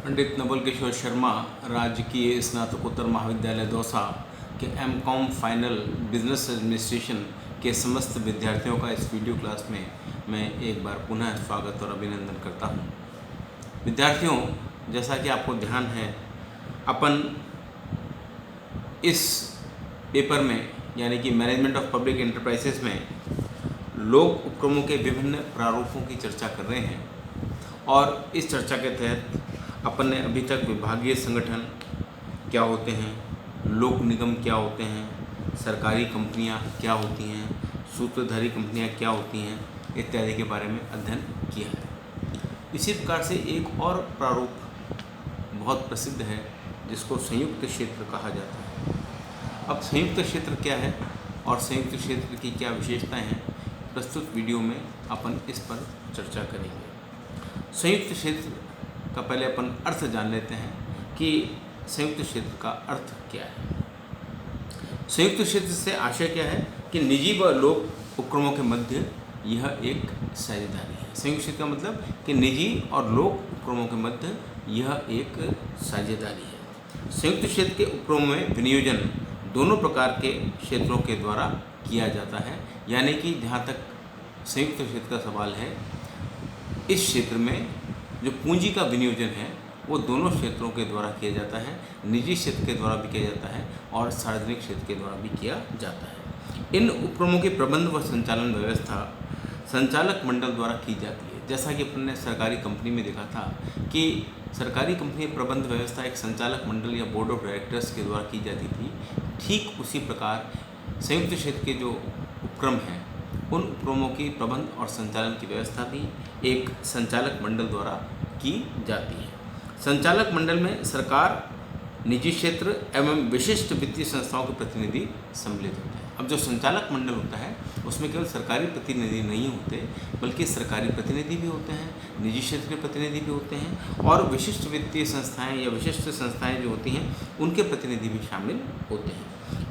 पंडित नवल किशोर शर्मा राजकीय स्नातकोत्तर महाविद्यालय दौसा के एमकॉम फाइनल बिजनेस एडमिनिस्ट्रेशन के समस्त विद्यार्थियों का इस वीडियो क्लास में मैं एक बार पुनः स्वागत और अभिनंदन करता हूं। विद्यार्थियों, जैसा कि आपको ध्यान है, अपन इस पेपर में यानी कि मैनेजमेंट ऑफ पब्लिक एंटरप्राइजेस में लोक उपक्रमों के विभिन्न प्रारूपों की चर्चा कर रहे हैं और इस चर्चा के तहत अपन ने अभी तक विभागीय संगठन क्या होते हैं, लोक निगम क्या होते हैं, सरकारी कंपनियां क्या होती हैं, सूत्रधारी कंपनियां क्या होती हैं इत्यादि के बारे में अध्ययन किया है। इसी प्रकार से एक और प्रारूप बहुत प्रसिद्ध है जिसको संयुक्त क्षेत्र कहा जाता है। अब संयुक्त क्षेत्र क्या है और संयुक्त क्षेत्र की क्या विशेषताएं हैं, प्रस्तुत वीडियो में अपन इस पर चर्चा करेंगे। संयुक्त क्षेत्र का पहले अपन अर्थ जान लेते हैं कि संयुक्त क्षेत्र का अर्थ क्या है। संयुक्त क्षेत्र से आशय क्या है कि निजी व लोक उपक्रमों के मध्य यह एक साझेदारी है। संयुक्त क्षेत्र का मतलब कि निजी और लोक उपक्रमों के मध्य यह एक साझेदारी है। संयुक्त क्षेत्र के उपक्रमों में विनियोजन दोनों प्रकार के क्षेत्रों के द्वारा किया जाता है, यानी कि जहाँ तक संयुक्त क्षेत्र का सवाल है, इस क्षेत्र में जो पूंजी का विनियोजन है वो दोनों क्षेत्रों के द्वारा किया जाता है, निजी क्षेत्र के द्वारा भी किया जाता है और सार्वजनिक क्षेत्र के द्वारा भी किया जाता है। इन उपक्रमों की प्रबंध व संचालन व्यवस्था संचालक मंडल द्वारा की जाती है। जैसा कि अपन ने सरकारी कंपनी में देखा था कि सरकारी कंपनी प्रबंध व्यवस्था एक संचालक मंडल या बोर्ड ऑफ डायरेक्टर्स के द्वारा की जाती थी, ठीक उसी प्रकार संयुक्त क्षेत्र के जो उपक्रम हैं उन उपक्रमों की प्रबंध और संचालन की व्यवस्था भी एक संचालक मंडल द्वारा की जाती है। संचालक मंडल में सरकार, निजी क्षेत्र एवं विशिष्ट वित्तीय संस्थाओं के प्रतिनिधि सम्मिलित होते हैं। अब जो संचालक मंडल होता है उसमें केवल सरकारी प्रतिनिधि नहीं होते, बल्कि सरकारी प्रतिनिधि भी होते हैं, निजी क्षेत्र के प्रतिनिधि भी होते हैं और विशिष्ट वित्तीय संस्थाएं या विशिष्ट संस्थाएं जो होती हैं उनके प्रतिनिधि भी शामिल होते हैं।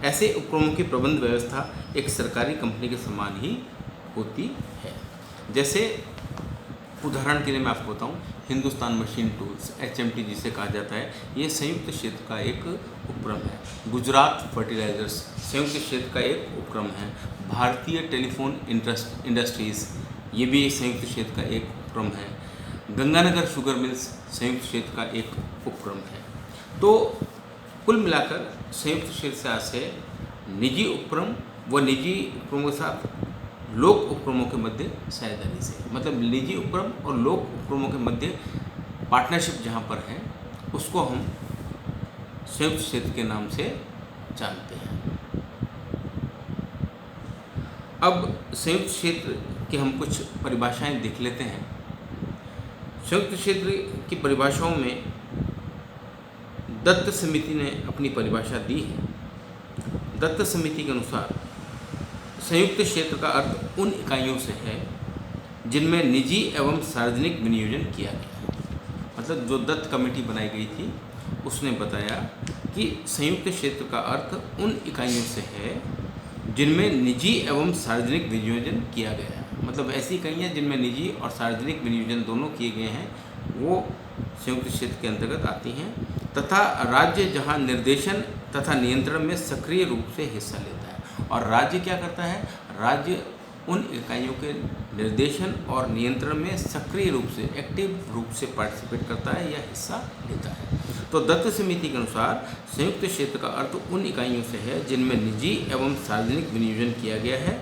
ऐसे उपक्रमों की प्रबंध व्यवस्था एक सरकारी कंपनी के समान ही होती है। जैसे उदाहरण के लिए मैं आपको बताऊं, हिंदुस्तान मशीन टूल्स HMT जिसे कहा जाता है, ये संयुक्त क्षेत्र का एक उपक्रम है। गुजरात फर्टिलाइजर्स संयुक्त क्षेत्र का एक उपक्रम है। भारतीय टेलीफोन इंडस्ट्रीज़ ये भी संयुक्त क्षेत्र का एक उपक्रम है। गंगानगर शुगर मिल्स संयुक्त क्षेत्र का एक उपक्रम है। तो कुल मिलाकर संयुक्त क्षेत्र से निजी उपक्रम व निजी उपक्रमों के साथ लोक उपक्रमों के मध्य साझेदारी से, मतलब निजी उपक्रम और लोक उपक्रमों के मध्य पार्टनरशिप जहाँ पर है उसको हम संयुक्त क्षेत्र के नाम से जानते हैं। अब संयुक्त क्षेत्र की हम कुछ परिभाषाएं देख लेते हैं। संयुक्त क्षेत्र की परिभाषाओं में दत्त समिति ने अपनी परिभाषा दी है। दत्त समिति के अनुसार संयुक्त क्षेत्र का अर्थ उन इकाइयों से है जिनमें निजी एवं सार्वजनिक विनियोजन किया गया है। मतलब जो दत्त कमेटी बनाई गई थी उसने बताया कि संयुक्त क्षेत्र का अर्थ उन इकाइयों से है जिनमें निजी एवं सार्वजनिक विनियोजन किया गया है। मतलब ऐसी इकाइयाँ जिनमें निजी और सार्वजनिक विनियोजन दोनों किए गए हैं वो संयुक्त क्षेत्र के अंतर्गत आती हैं, तथा राज्य जहाँ निर्देशन तथा नियंत्रण में सक्रिय रूप से हिस्सा लेता है। और राज्य क्या करता है? राज्य उन इकाइयों के निर्देशन और नियंत्रण में सक्रिय रूप से, एक्टिव रूप से पार्टिसिपेट करता है या हिस्सा लेता है। तो दत्त समिति के अनुसार संयुक्त क्षेत्र का अर्थ उन इकाइयों से है जिनमें निजी एवं सार्वजनिक विनियोजन किया गया है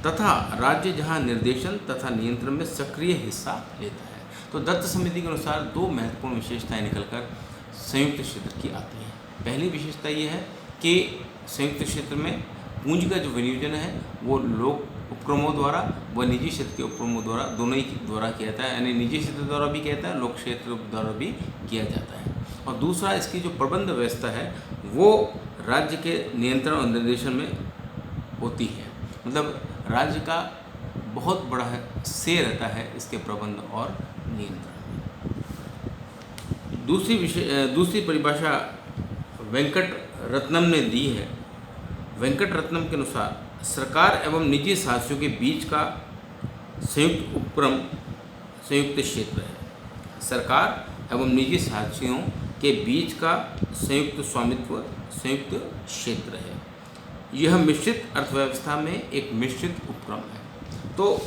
तथा राज्य जहां निर्देशन तथा नियंत्रण में सक्रिय हिस्सा लेता है। तो दत्त समिति के अनुसार दो महत्वपूर्ण विशेषताएं निकलकर संयुक्त क्षेत्र की आती हैं। पहली विशेषता ये है कि संयुक्त क्षेत्र में पूंजी का जो विनियोजन है वो लोक उपक्रमों द्वारा व निजी क्षेत्र के उपक्रमों द्वारा, दोनों ही द्वारा किया जाता है। यानी निजी क्षेत्र द्वारा भी किया जाता है, लोक क्षेत्र द्वारा भी किया जाता है। और दूसरा, इसकी जो प्रबंध व्यवस्था है वो राज्य के नियंत्रण और निर्देशन में होती है। मतलब राज्य का बहुत बड़ा से रहता है इसके प्रबंध और नियंत्रण में। दूसरी परिभाषा वेंकट रत्नम ने दी है। वेंकट रत्नम के अनुसार सरकार एवं निजी साहसियों के बीच का संयुक्त उपक्रम संयुक्त क्षेत्र है। सरकार एवं निजी साझियों के बीच का संयुक्त स्वामित्व संयुक्त क्षेत्र है। यह मिश्रित अर्थव्यवस्था में एक मिश्रित उपक्रम है। तो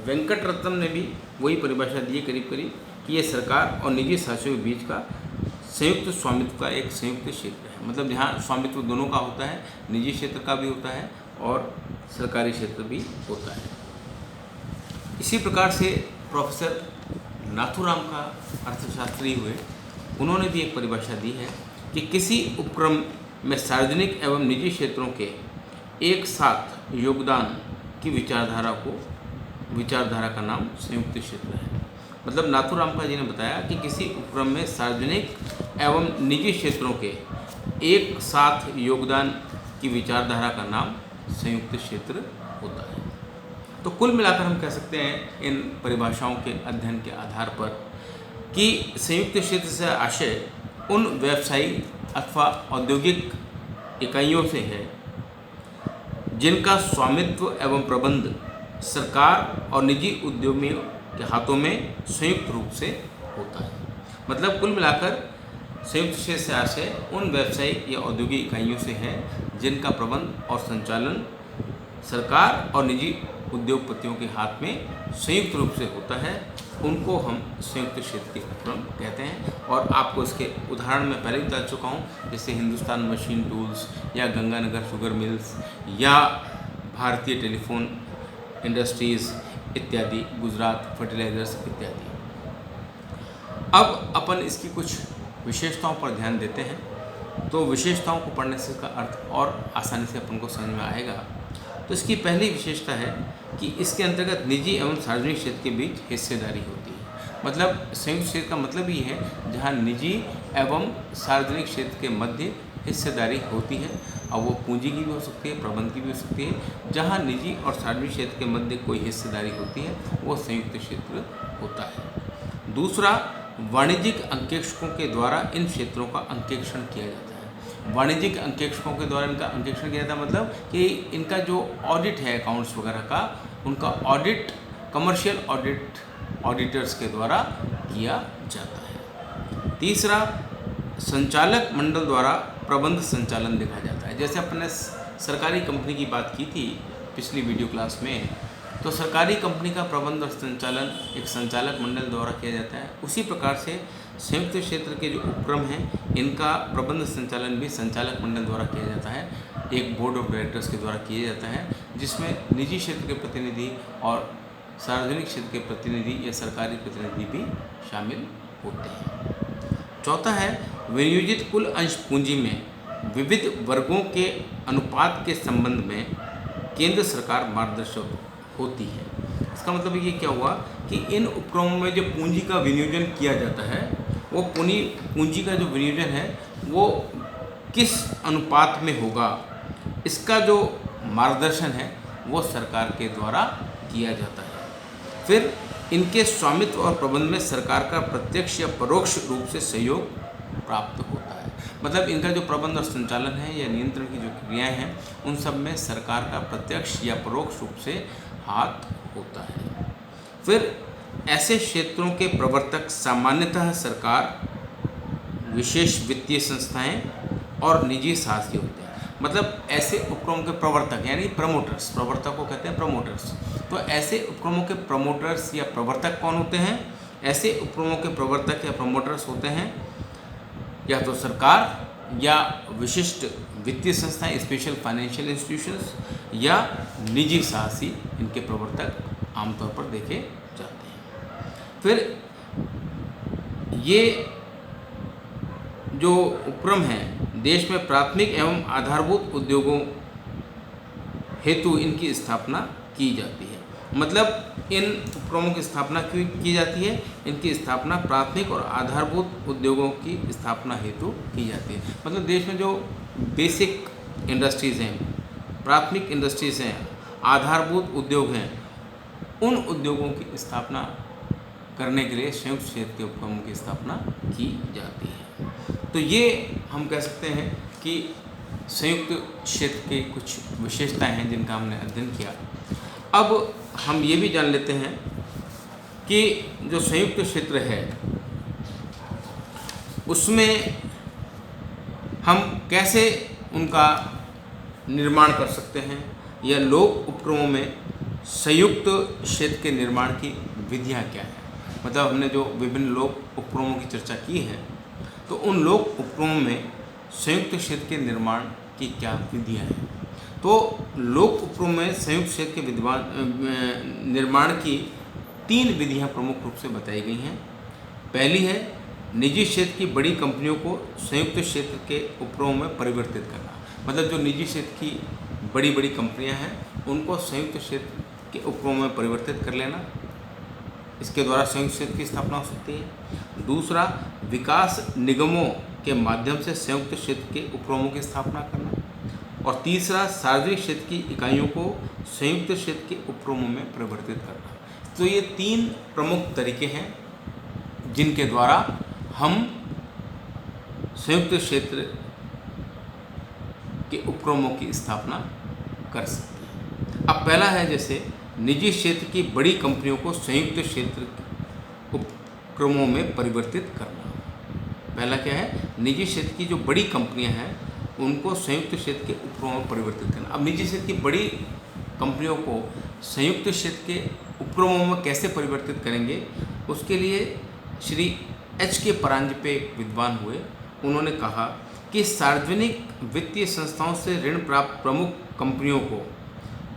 वेंकट रत्नम ने भी वही परिभाषा दी करीब करीब कि यह सरकार और निजी साझियों के बीच का संयुक्त स्वामित्व का एक संयुक्त क्षेत्र है। मतलब जहाँ स्वामित्व दोनों का होता है, निजी क्षेत्र का भी होता है और सरकारी क्षेत्र भी होता है। इसी प्रकार से प्रोफेसर नाथूराम का अर्थशास्त्री हुए, उन्होंने भी एक परिभाषा दी है कि किसी उपक्रम में सार्वजनिक एवं निजी क्षेत्रों के एक साथ योगदान की विचारधारा का नाम संयुक्त क्षेत्र है। मतलब नाथूराम का जी ने बताया कि किसी उपक्रम में सार्वजनिक एवं निजी क्षेत्रों के एक साथ योगदान की विचारधारा का नाम संयुक्त क्षेत्र होता है। तो कुल मिलाकर हम कह सकते हैं इन परिभाषाओं के अध्ययन के आधार पर कि संयुक्त क्षेत्र से आशय उन व्यवसायिक अथवा औद्योगिक इकाइयों से है जिनका स्वामित्व एवं प्रबंध सरकार और निजी उद्यमियों के हाथों में संयुक्त रूप से होता है। मतलब कुल मिलाकर संयुक्त क्षेत्र से आशय उन व्यवसायिक या औद्योगिक इकाइयों से है जिनका प्रबंध और संचालन सरकार और निजी उद्योगपतियों के हाथ में संयुक्त रूप से होता है, उनको हम संयुक्त क्षेत्र के उपक्रम कहते हैं। और आपको इसके उदाहरण मैं पहले बता चुका हूँ, जैसे हिंदुस्तान मशीन टूल्स या गंगानगर शुगर मिल्स या भारतीय टेलीफोन इंडस्ट्रीज़ इत्यादि, गुजरात फर्टिलाइजर्स इत्यादि। अब अपन इसकी कुछ विशेषताओं पर ध्यान देते हैं। तो विशेषताओं को पढ़ने से इसका अर्थ और आसानी से अपन को समझ में आएगा। तो इसकी पहली विशेषता है कि इसके अंतर्गत निजी एवं सार्वजनिक क्षेत्र के बीच हिस्सेदारी होती है। मतलब संयुक्त क्षेत्र का मतलब ये है जहाँ निजी एवं सार्वजनिक क्षेत्र के मध्य हिस्सेदारी होती है। अब वो पूंजी की भी हो सकती है, प्रबंध की भी हो सकती है। जहाँ निजी और सार्वजनिक क्षेत्र के मध्य कोई हिस्सेदारी होती है वो संयुक्त क्षेत्र होता है। दूसरा, वाणिज्यिक अंकेक्षकों के द्वारा इन क्षेत्रों का अंकेक्षण किया जाता है। वाणिज्यिक अंकेक्षकों के द्वारा इनका अंकेक्षण किया जाता है, मतलब कि इनका जो ऑडिट है अकाउंट्स वगैरह का, उनका ऑडिट कमर्शियल ऑडिटर्स के द्वारा किया जाता है। तीसरा, संचालक मंडल द्वारा प्रबंध संचालन देखा जाता है। जैसे अपने सरकारी कंपनी की बात की थी पिछली वीडियो क्लास में, तो सरकारी कंपनी का प्रबंध और संचालन एक संचालक मंडल द्वारा किया जाता है। उसी प्रकार से संयुक्त क्षेत्र के जो उपक्रम हैं इनका प्रबंध संचालन भी संचालक मंडल द्वारा किया जाता है, एक बोर्ड ऑफ डायरेक्टर्स के द्वारा किया जाता है, जिसमें निजी क्षेत्र के प्रतिनिधि और सार्वजनिक क्षेत्र के प्रतिनिधि या सरकारी प्रतिनिधि भी शामिल होते हैं। चौथा है, विनियोजित कुल अंश पूंजी में विविध वर्गों के अनुपात के संबंध में केंद्र सरकार मार्गदर्शक होती है। इसका मतलब ये क्या हुआ कि इन उपक्रमों में जो पूंजी का विनियोजन किया जाता है, वो पूंजी का जो विनियोजन है वो किस अनुपात में होगा, इसका जो मार्गदर्शन है वो सरकार के द्वारा किया जाता है। फिर इनके स्वामित्व और प्रबंध में सरकार का प्रत्यक्ष या परोक्ष रूप से सहयोग प्राप्त होता है। मतलब इनका जो प्रबंध और संचालन है या नियंत्रण की जो क्रियाएं हैं उन सब में सरकार का प्रत्यक्ष या परोक्ष रूप से हाथ होता है। फिर ऐसे क्षेत्रों के प्रवर्तक सामान्यतः सरकार, विशेष वित्तीय संस्थाएं और निजी साझी होते हैं। मतलब ऐसे उपक्रमों के प्रवर्तक यानी प्रमोटर्स, प्रवर्तक को कहते हैं प्रमोटर्स। तो ऐसे उपक्रमों के प्रमोटर्स या प्रवर्तक कौन होते हैं? ऐसे उपक्रमों के प्रवर्तक या प्रमोटर्स होते हैं या तो सरकार या विशिष्ट वित्तीय संस्थाएं, स्पेशल फाइनेंशियल इंस्टीट्यूशंस, या निजी साहसी, इनके प्रवर्तक आमतौर पर देखे जाते हैं। फिर ये जो उपक्रम है देश में प्राथमिक एवं आधारभूत उद्योगों हेतु इनकी स्थापना की जाती है। मतलब इन उपक्रमों की स्थापना क्यों की जाती है? इनकी स्थापना प्राथमिक और आधारभूत उद्योगों की स्थापना हेतु की जाती है। मतलब देश में जो बेसिक इंडस्ट्रीज़ हैं, प्राथमिक इंडस्ट्रीज़ हैं, आधारभूत उद्योग हैं, उन उद्योगों की स्थापना करने के लिए संयुक्त क्षेत्र के उपक्रमों की स्थापना की जाती है। तो ये हम कह सकते हैं कि संयुक्त क्षेत्र की कुछ विशेषताएं हैं जिनका हमने अध्ययन किया। अब हम ये भी जान लेते हैं कि जो संयुक्त क्षेत्र है उसमें हम कैसे उनका निर्माण कर सकते हैं, या लोक उपक्रमों में संयुक्त क्षेत्र के निर्माण की विधियां क्या हैं। मतलब हमने जो विभिन्न लोक उपक्रमों की चर्चा की है, तो उन लोक उपक्रमों में संयुक्त क्षेत्र के निर्माण की क्या विधियां हैं। तो लोक उपक्रम में संयुक्त क्षेत्र के निर्माण की 3 विधियां प्रमुख रूप से बताई गई हैं। पहली है निजी क्षेत्र की बड़ी कंपनियों को संयुक्त क्षेत्र के उपक्रमों में परिवर्तित करना। मतलब जो निजी क्षेत्र की बड़ी बड़ी कंपनियां हैं उनको संयुक्त क्षेत्र के उपक्रमों में परिवर्तित कर लेना, इसके द्वारा संयुक्त क्षेत्र की स्थापना हो सकती है। दूसरा, विकास निगमों के माध्यम से संयुक्त क्षेत्र के उपक्रमों की स्थापना करना। और तीसरा, सार्वजनिक क्षेत्र की इकाइयों को संयुक्त क्षेत्र के उपक्रमों में परिवर्तित करना। तो ये 3 प्रमुख तरीके हैं जिनके द्वारा हम संयुक्त क्षेत्र के उपक्रमों की स्थापना कर सकते हैं। अब पहला है जैसे निजी क्षेत्र की बड़ी कंपनियों को संयुक्त क्षेत्र उपक्रमों में परिवर्तित करना। पहला क्या है, निजी क्षेत्र की जो बड़ी कंपनियां हैं उनको संयुक्त क्षेत्र के उपक्रमों में परिवर्तित करना। अब निजी क्षेत्र की बड़ी कंपनियों को संयुक्त क्षेत्र के उपक्रमों में कैसे परिवर्तित करेंगे, उसके लिए श्री H.K. परांजपे एक विद्वान हुए। उन्होंने कहा कि सार्वजनिक वित्तीय संस्थाओं से ऋण प्राप्त प्रमुख कंपनियों को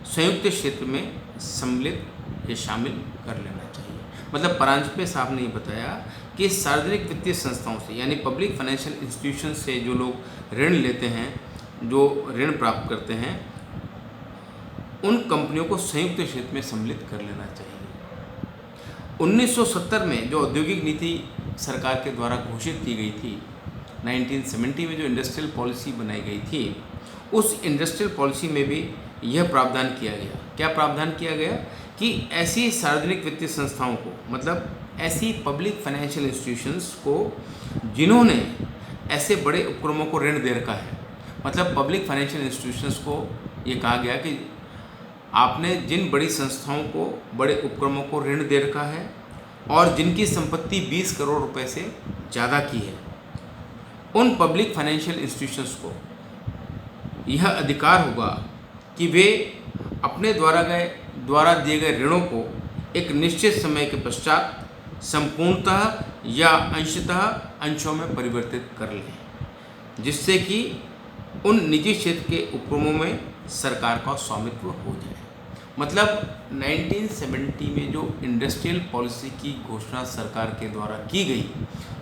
संयुक्त क्षेत्र में सम्मिलित या शामिल कर लेना चाहिए। मतलब परांजपे साहब ने ये बताया कि सार्वजनिक वित्तीय संस्थाओं से, यानी पब्लिक फाइनेंशियल इंस्टीट्यूशन से जो लोग ऋण लेते हैं, जो ऋण प्राप्त करते हैं, उन कंपनियों को संयुक्त क्षेत्र में सम्मिलित कर लेना चाहिए। 1970 में जो औद्योगिक नीति सरकार के द्वारा घोषित की गई थी, 1970 में जो इंडस्ट्रियल पॉलिसी बनाई गई थी, उस इंडस्ट्रियल पॉलिसी में भी यह प्रावधान किया गया। क्या प्रावधान किया गया कि ऐसी सार्वजनिक वित्तीय संस्थाओं को, मतलब ऐसी पब्लिक फाइनेंशियल इंस्टीट्यूशंस को जिन्होंने ऐसे बड़े उपक्रमों को ऋण दे रखा है, मतलब पब्लिक फाइनेंशियल इंस्टीट्यूशंस को ये कहा गया कि आपने जिन बड़ी संस्थाओं को, बड़े उपक्रमों को ऋण दे रखा है और जिनकी संपत्ति 20 करोड़ रुपए से ज़्यादा की है, उन पब्लिक फाइनेंशियल इंस्टीट्यूशंस को यह अधिकार होगा कि वे अपने द्वारा दिए गए ऋणों को एक निश्चित समय के पश्चात संपूर्णतः या अंशतः अंशों में परिवर्तित कर लें, जिससे कि उन निजी क्षेत्र के उपक्रमों में सरकार का स्वामित्व हो जाए। मतलब 1970 में जो इंडस्ट्रियल पॉलिसी की घोषणा सरकार के द्वारा की गई,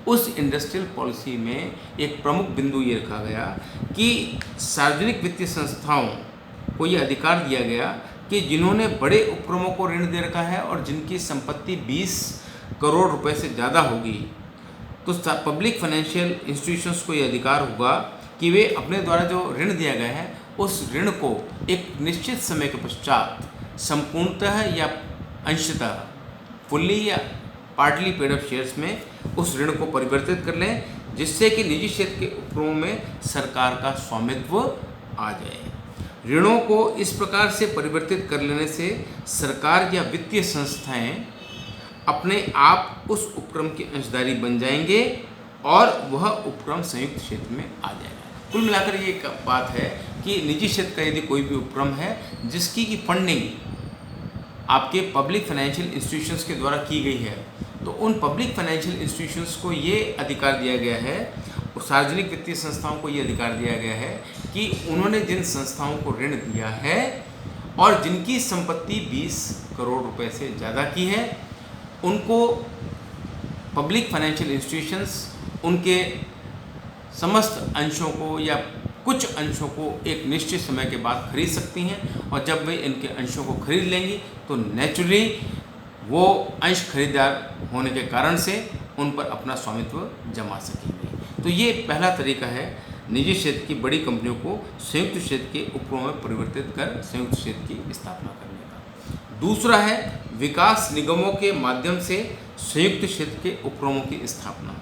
उस इंडस्ट्रियल पॉलिसी में एक प्रमुख बिंदु ये रखा गया कि सार्वजनिक वित्तीय संस्थाओं को ये अधिकार दिया गया कि जिन्होंने बड़े उपक्रमों को ऋण दे रखा है और जिनकी संपत्ति 20 करोड़ रुपए से ज़्यादा होगी, तो पब्लिक फाइनेंशियल इंस्टीट्यूशंस को ये अधिकार होगा कि वे अपने द्वारा जो ऋण दिया गया है उस ऋण को एक निश्चित समय के पश्चात संपूर्णतः या अंशतः, फुल्ली या पार्टली पेड अप शेयर्स में उस ऋण को परिवर्तित कर लें, जिससे कि निजी क्षेत्र के उपक्रमों में सरकार का स्वामित्व आ जाए। ऋणों को इस प्रकार से परिवर्तित कर लेने से सरकार या वित्तीय संस्थाएं अपने आप उस उपक्रम के अंशधारी बन जाएंगे और वह उपक्रम संयुक्त क्षेत्र में आ जाएगा। कुल मिलाकर ये एक बात है कि निजी क्षेत्र का यदि कोई भी उपक्रम है जिसकी की फंडिंग आपके पब्लिक फाइनेंशियल इंस्टीट्यूशंस के द्वारा की गई है, तो उन पब्लिक फाइनेंशियल इंस्टीट्यूशंस को ये अधिकार दिया गया है, सार्वजनिक वित्तीय संस्थाओं को ये अधिकार दिया गया है कि उन्होंने जिन संस्थाओं को ऋण दिया है और जिनकी संपत्ति 20 करोड़ रुपए से ज़्यादा की है, उनको पब्लिक फाइनेंशियल इंस्टीट्यूशंस उनके समस्त अंशों को या कुछ अंशों को एक निश्चित समय के बाद खरीद सकती हैं, और जब वे इनके अंशों को खरीद लेंगी तो नेचुरली वो अंश खरीदार होने के कारण से उन पर अपना स्वामित्व जमा सकेंगे। तो ये पहला तरीका है निजी क्षेत्र की बड़ी कंपनियों को संयुक्त क्षेत्र के उपक्रमों में परिवर्तित कर संयुक्त क्षेत्र की स्थापना करने का। दूसरा है विकास निगमों के माध्यम से संयुक्त क्षेत्र के उपक्रमों की स्थापना।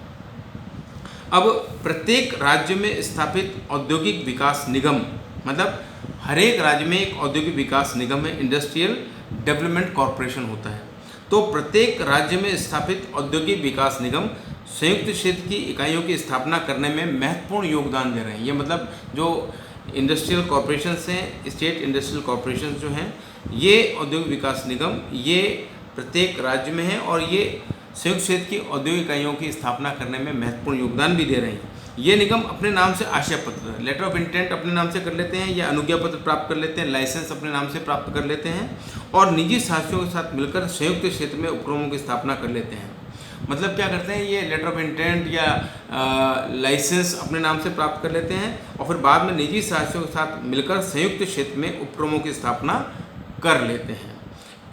अब प्रत्येक राज्य में स्थापित औद्योगिक विकास निगम, मतलब हर एक राज्य में एक औद्योगिक विकास निगम है, इंडस्ट्रियल डेवलपमेंट कॉरपोरेशन होता है। तो प्रत्येक राज्य में स्थापित औद्योगिक विकास निगम संयुक्त क्षेत्र की इकाइयों की स्थापना करने में महत्वपूर्ण योगदान दे रहे हैं। ये मतलब जो इंडस्ट्रियल कॉरपोरेशंस हैं, स्टेट इंडस्ट्रियल कॉरपोरेशंस जो हैं, ये औद्योगिक विकास निगम ये प्रत्येक राज्य में है और ये संयुक्त क्षेत्र की औद्योगिक इकाइयों की स्थापना करने में महत्वपूर्ण योगदान भी दे रहे हैं। ये निगम अपने नाम से आशय पत्र, लेटर ऑफ इंटेंट अपने नाम से कर लेते हैं या अनुज्ञा पत्र प्राप्त कर लेते हैं, लाइसेंस अपने नाम से प्राप्त कर लेते हैं और निजी साथियों के साथ मिलकर संयुक्त क्षेत्र में उपक्रमों की स्थापना कर लेते हैं। मतलब क्या करते हैं, ये लेटर ऑफ इंटेंट या लाइसेंस अपने नाम से प्राप्त कर लेते हैं और फिर बाद में निजी साथियों के साथ मिलकर संयुक्त क्षेत्र में उपक्रमों की स्थापना कर लेते हैं।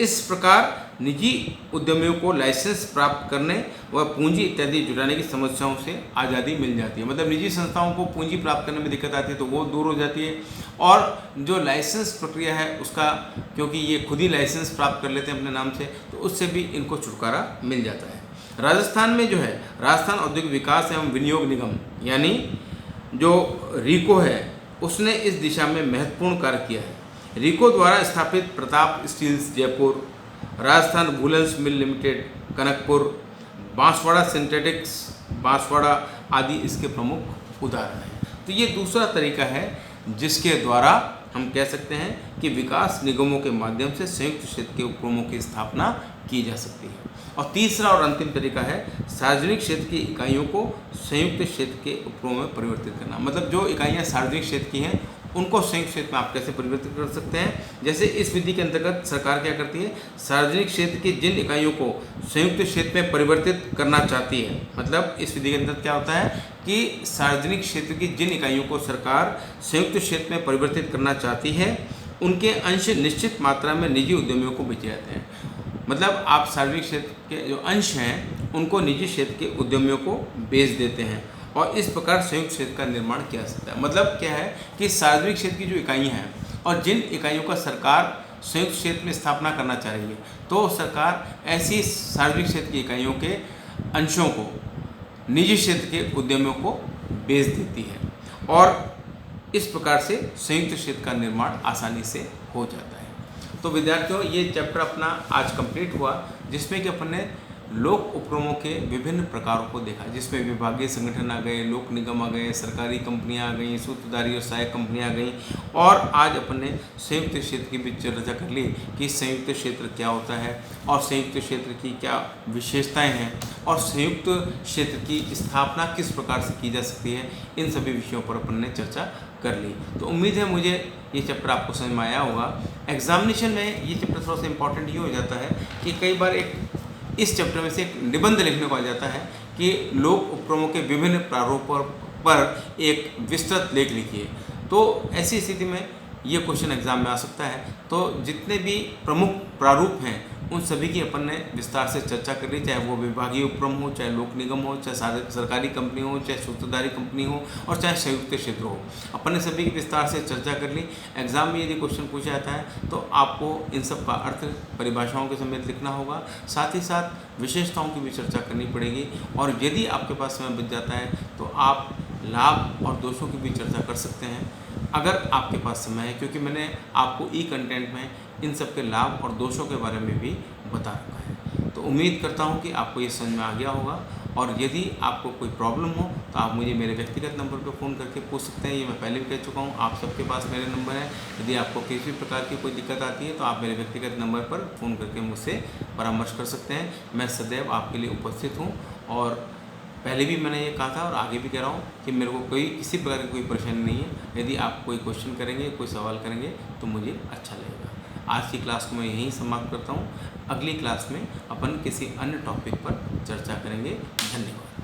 इस प्रकार निजी उद्यमियों को लाइसेंस प्राप्त करने व पूंजी इत्यादि जुटाने की समस्याओं से आज़ादी मिल जाती है। मतलब निजी संस्थाओं को पूंजी प्राप्त करने में दिक्कत आती है तो वो दूर हो जाती है और जो लाइसेंस प्रक्रिया है उसका, क्योंकि ये खुद ही लाइसेंस प्राप्त कर लेते हैं अपने नाम से, तो उससे भी इनको छुटकारा मिल जाता है। राजस्थान में जो है राजस्थान औद्योगिक विकास एवं विनियोग निगम यानी जो रीको है, उसने इस दिशा में महत्वपूर्ण कार्य किया है। रीको द्वारा स्थापित Pratap steels Jaipur, Rajasthan woollens mill limited Kanakpur, Banswara synthetics Banswara आदि इसके प्रमुख उदाहरण हैं। तो ये दूसरा तरीका है जिसके द्वारा हम कह सकते हैं कि विकास निगमों के माध्यम से संयुक्त क्षेत्र के उपक्रमों की स्थापना की जा सकती है। और तीसरा और अंतिम तरीका है सार्वजनिक क्षेत्र की इकाइयों को संयुक्त क्षेत्र के उपक्रमों में परिवर्तित करना। मतलब जो इकाइयाँ सार्वजनिक क्षेत्र की हैं उनको संयुक्त क्षेत्र में आप कैसे परिवर्तित कर सकते हैं। जैसे इस विधि के अंतर्गत सरकार क्या करती है, सार्वजनिक क्षेत्र की जिन इकाइयों को संयुक्त क्षेत्र में परिवर्तित करना चाहती है, मतलब इस विधि के अंतर्गत क्या होता है कि सार्वजनिक क्षेत्र की जिन इकाइयों को सरकार संयुक्त क्षेत्र में परिवर्तित करना चाहती है उनके अंश निश्चित मात्रा में निजी उद्यमियों को बेचे जाते हैं। मतलब आप सार्वजनिक क्षेत्र के जो अंश हैं उनको निजी क्षेत्र के उद्यमियों को बेच देते हैं और इस प्रकार संयुक्त क्षेत्र का निर्माण किया जा सकता है। मतलब क्या है कि सार्वजनिक क्षेत्र की जो इकाइयाँ हैं और जिन इकाइयों का सरकार संयुक्त क्षेत्र में स्थापना करना चाह रही है, तो सरकार ऐसी सार्वजनिक क्षेत्र की इकाइयों के अंशों को निजी क्षेत्र के उद्यमियों को बेच देती है और इस प्रकार से संयुक्त क्षेत्र का निर्माण आसानी से हो जाता है। तो विद्यार्थियों, ये चैप्टर अपना आज कंप्लीट हुआ जिसमें कि अपन ने लोक उपक्रमों के विभिन्न प्रकारों को देखा, जिसमें विभागीय संगठन आ गए, लोक निगम आ गए, सरकारी कंपनियां आ गई, सूत्रधारी और सहायक कंपनियां आ गई और आज अपन ने संयुक्त क्षेत्र की भी चर्चा कर ली कि संयुक्त क्षेत्र क्या होता है और संयुक्त क्षेत्र की क्या विशेषताएं हैं और संयुक्त क्षेत्र की स्थापना किस प्रकार से की जा सकती है। इन सभी विषयों पर अपन ने चर्चा कर ली। तो उम्मीद है मुझे ये चैप्टर आपको समझ में आया होगा। एग्जामिनेशन में ये चैप्टर थोड़ा सा इंपॉर्टेंट ये हो जाता है कि कई बार इस चैप्टर में से एक निबंध लिखने को आ जाता है कि लोक उपक्रमों के विभिन्न प्रारूपों पर एक विस्तृत लेख लिखिए। तो ऐसी स्थिति में ये क्वेश्चन एग्जाम में आ सकता है। तो जितने भी प्रमुख प्रारूप हैं उन सभी की अपन ने विस्तार से चर्चा कर ली, चाहे वो विभागीय उपक्रम हो, चाहे लोक निगम हो, चाहे सरकारी कंपनी हो, चाहे सूत्रधारी कंपनी हो और चाहे संयुक्त क्षेत्र हो। अपन ने सभी की विस्तार से चर्चा कर ली। एग्जाम में यदि क्वेश्चन पूछा जाता है तो आपको इन सब का अर्थ परिभाषाओं के समेत लिखना होगा, साथ ही साथ विशेषताओं की भी चर्चा करनी पड़ेगी और यदि आपके पास समय बच जाता है तो आप लाभ और दोषों की भी चर्चा कर सकते हैं अगर आपके पास समय है, क्योंकि मैंने आपको ई कंटेंट में इन सब के लाभ और दोषों के बारे में भी बता रखा है। तो उम्मीद करता हूँ कि आपको ये समझ में आ गया होगा और यदि आपको कोई प्रॉब्लम हो तो आप मुझे मेरे व्यक्तिगत नंबर पर फ़ोन करके पूछ सकते हैं। ये मैं पहले भी कह चुका हूँ, आप सबके पास मेरे नंबर है। यदि आपको किसी प्रकार की कोई दिक्कत आती है तो आप मेरे व्यक्तिगत नंबर पर फ़ोन करके मुझसे परामर्श कर सकते हैं। मैं सदैव आपके लिए उपस्थित हूँ और पहले भी मैंने ये कहा था और आगे भी कह रहा हूँ कि मेरे को किसी प्रकार की कोई परेशानी नहीं है। यदि आप कोई क्वेश्चन करेंगे, कोई सवाल करेंगे तो मुझे अच्छा लगेगा। आज की क्लास को मैं यहीं समाप्त करता हूँ। अगली क्लास में अपन किसी अन्य टॉपिक पर चर्चा करेंगे। धन्यवाद।